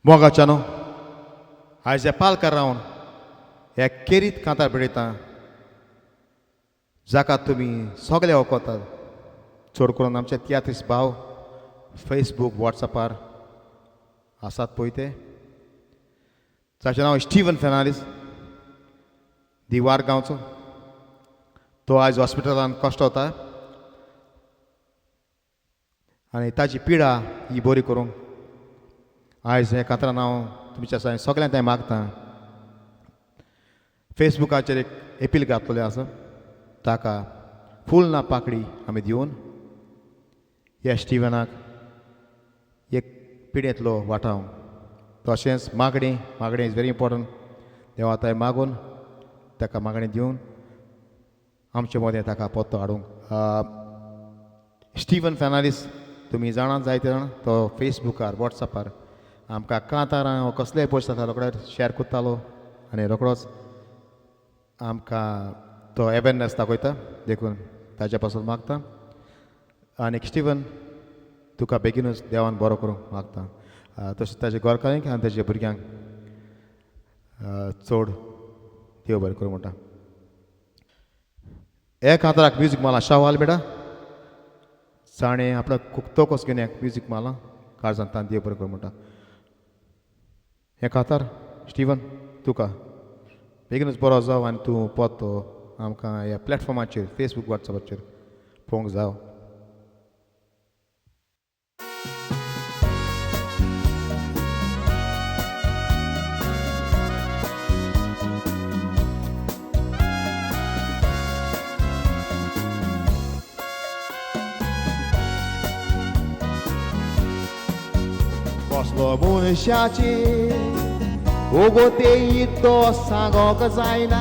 मोगाच्यानो आयज हे पालकार रावन हे केरीत कांतार बडयता जाका तुमी सगळे वळखतात चड करून आमचे तियात्रीस भाव फेसबूक वॉट्सॅपार आसात पळय ते ताचें नांव स्टीवन फेर्नांडीस दिवार गांवचो तो आयज हॉस्पिटलान कश्टवता आनी ताची पिडा ही बरी करूंक आयज हे कांतरान हांव तुमच्या सगळ्यांक हांव मागतां फेसबुकाचेर एक एपील घातलेलें आसा ताका फूल ना पाकडी आमी दिवन ह्या स्टिवनाक एक पिडेंतलो वाटाव तशेंच मागणी इज व्हेरी इम्पॉर्टंट देवा थंय मागून ताका मागणी दिवन आमचे मदें ताका पत्तो हाडूंक स्टीवन फेर्नांडीस तुमी जाणात जायते जाण तो फेसबुकार वॉट्सॅपार आमकां कांतारां हो कसलेय पोस्ट जाता रोखडेच शेअर करतालो आनी रोखडोच आमकां तो अवेरनेस दाखयता देखून ताच्या पासून मागता आनी स्टीवन तुका बेगीनूच देवान बरो करूंक मागता तशेंच ताच्या घरकारांक आनी ताच्या भुरग्यांक चड देव बरें करूं म्हणटा हे कांताराक म्युजीक माला शावाल बेटा ताणें आपलो तोकोस घेवन एक म्युजीक माला काळजांत देव बरें करूं म्हणटा हे कांतार स्टीवन तुका बेगीनूच बरो जाव आनी तूं पत्तो आमकां ह्या प्लॅटफॉर्माचेर फेसबूक वॉट्सॅपाचेर पळोवंक जाव कसलो मनशाचेर ओगोते तो सांगोक जायना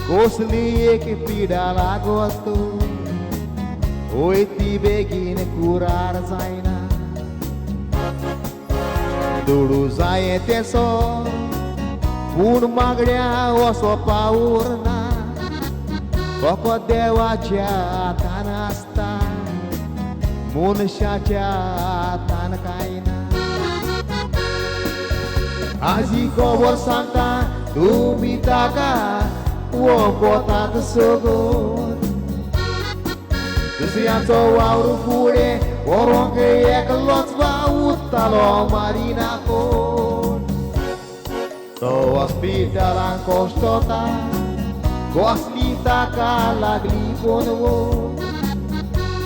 कसली एक पिडा लागोत ओय ती बेगीन कुरार जायना दोडू जाये तेसो पूण मागण्या वसो पावूर ना फकत देवाच्या हातान आसता मनशाच्या हातान कांय ना आजी खबर सांगता तुमी ताका वळखतात सगोन दुसऱ्याचो वावर फुडें व्हरोंक एकलोच उरतालो मारिना कोण तो हॉस्पिटलान कश्टता कसली ताका लागली कोण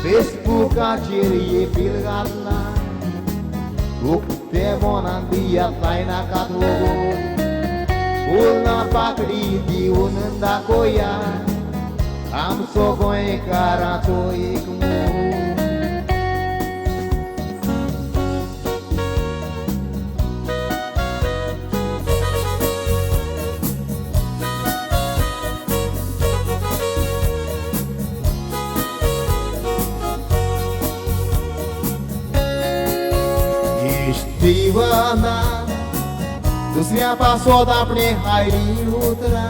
फेसबुकाचेर एपील घातला उक्ते मोनान दियात लायनाकात फूल ना पाकडी दिवन दाखोया आमचो गोंयकाराचो एक मोग स्टीवना दुसऱ्या पासोत आपणे हायरी उतरा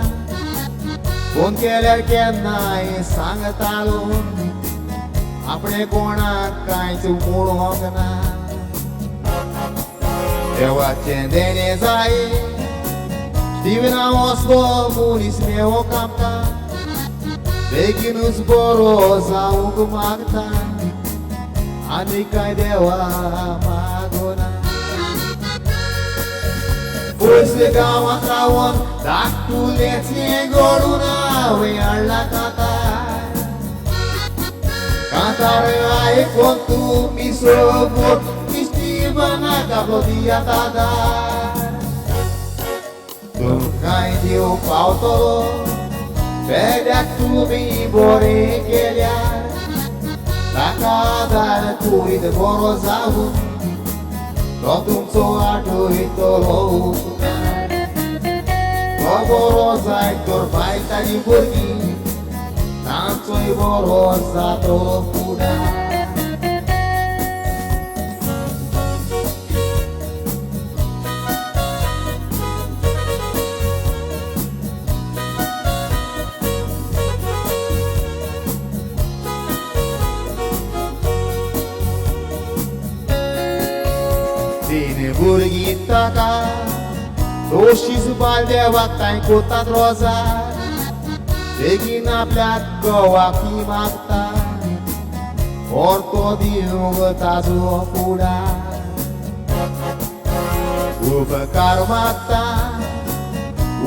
फोन केल्यार केन्नाय सांगतालो आपणे कोणाक कांयच मुळोंक ना देवाचें देणे जाय स्टीवना वचलो मनीस मेळोंक आमकां बेगीनूच बरो जावंक मागता आनी कांय देवा मागोना पयस गांवांत रावन धाकटुलेचें घडून हांवें हाडला कांतार आयकोन तुमी सोबत स्टीवनाक आपलो दियात आदार तुमकांय देव पावतलो पेड्याक तुमी बरें केल्यार ताका आदार करीत बरो जावूं तो तुमचो आठयतलो तो बरो जाय तर बायलांनी भुरगीं तांचोय बरो जातलो फुडार भुरगीं ताका दोशीच बालद्या वागताय कोतात रोजार बेगीन आपल्याक गोवाकी मागता व्हरतो दिवंक ताजो फुडार उपकार मागता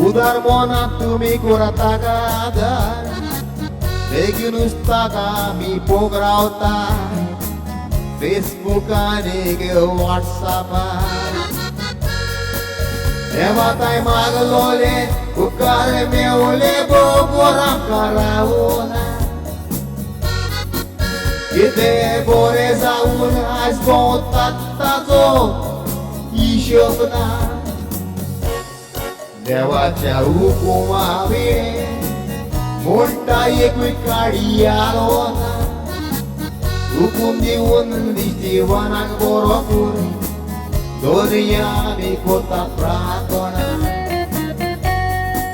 उदार मोनाक तुमी करात ताका आदार बेगीनूच ताका आमी पोग रावता फेसबुक आनीक व्हॉट्सॅपार देवाताय मागलोले उपकार मेवले बोगोर आमकां रावना कितें बरें जावन आयज भोंवतात ताजो हिशोब ना देवाच्या हुकुमा वेळेर म्हणटा एकूय काडी आलो ना हुकूम दिवन जिवनाक बरो कर दोनया आमी कोतात प्रार्थना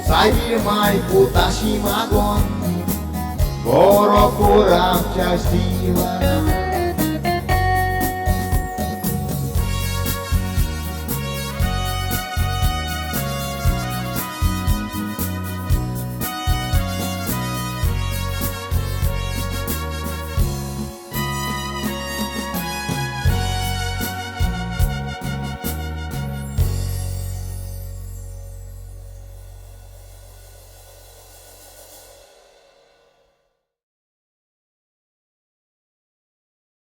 सायबीर माय पोताशी मागोन बरो कर आमच्या जिवनाक